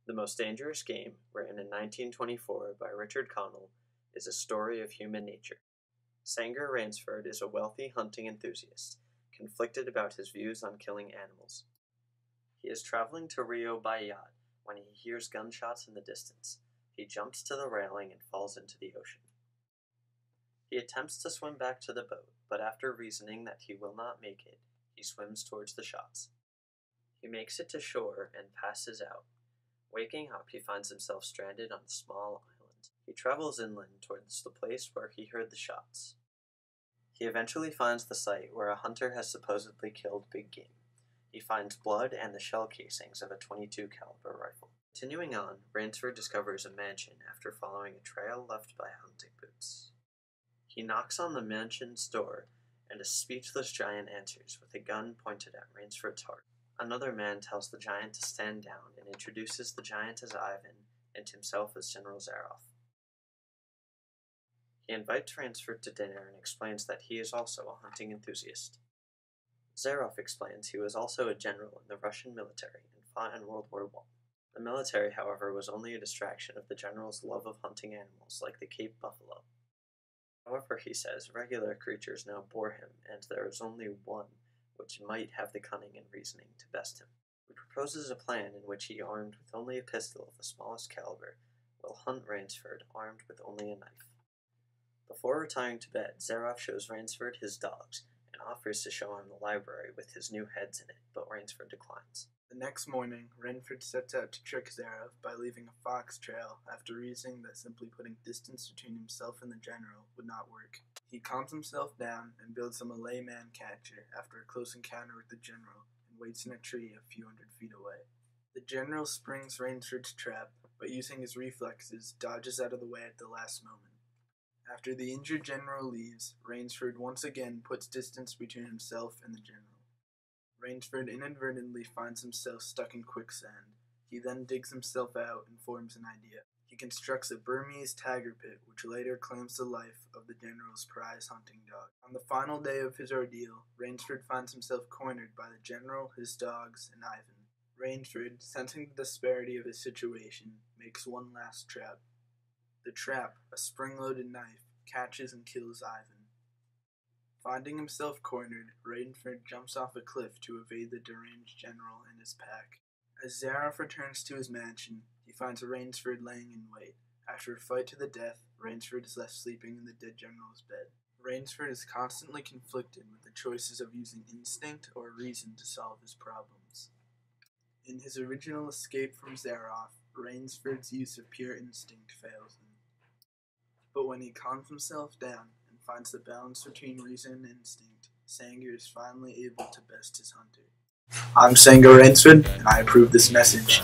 The Most Dangerous Game, written in 1924 by Richard Connell, is a story of human nature. Sanger Ransford is a wealthy hunting enthusiast, conflicted about his views on killing animals. He is traveling to Rio by yacht when he hears gunshots in the distance. He jumps to the railing and falls into the ocean. He attempts to swim back to the boat, but after reasoning that he will not make it, he swims towards the shots. He makes it to shore and passes out. Waking up, he finds himself stranded on a small island. He travels inland towards the place where he heard the shots. He eventually finds the site where a hunter has supposedly killed big game. He finds blood and the shell casings of a .22 caliber rifle. Continuing on, Ransford discovers a mansion after following a trail left by hunting boots. He knocks on the mansion's door, and a speechless giant answers with a gun pointed at Ransford's heart. Another man tells the giant to stand down and introduces the giant as Ivan and himself as General Zaroff. He invites Ransford to dinner and explains that he is also a hunting enthusiast. Zaroff explains he was also a general in the Russian military and fought in World War I. The military, however, was only a distraction of the general's love of hunting animals like the Cape buffalo. However, he says, regular creatures now bore him, and there is only one which might have the cunning and reasoning to best him. He proposes a plan in which he, armed with only a pistol of the smallest caliber, will hunt Ransford armed with only a knife. Before retiring to bed, Zaroff shows Ransford his dogs and offers to show him the library with his new heads in it, but Ransford declines. The next morning, Ransford sets out to trick Zaroff by leaving a fox trail after reasoning that simply putting distance between himself and the general would not work. He calms himself down and builds a Malay man catcher after a close encounter with the general and waits in a tree a few hundred feet away. The general springs Ransford's trap, but using his reflexes, dodges out of the way at the last moment. After the injured general leaves, Ransford once again puts distance between himself and the general. Ransford inadvertently finds himself stuck in quicksand. He then digs himself out and forms an idea. He constructs a Burmese tiger pit, which later claims the life of the general's prize hunting dog. On the final day of his ordeal, Ransford finds himself cornered by the general, his dogs, and Ivan. Ransford, sensing the disparity of his situation, makes one last trap. The trap, a spring-loaded knife, catches and kills Ivan. Finding himself cornered, Ransford jumps off a cliff to evade the deranged general and his pack. As Zaroff returns to his mansion, he finds Ransford laying in wait. After a fight to the death, Ransford is left sleeping in the dead general's bed. Ransford is constantly conflicted with the choices of using instinct or reason to solve his problems. In his original escape from Zaroff, Ransford's use of pure instinct fails him. But when he calms himself down and finds the balance between reason and instinct, Sanger is finally able to best his hunter. I'm Sanger Ransford, and I approve this message.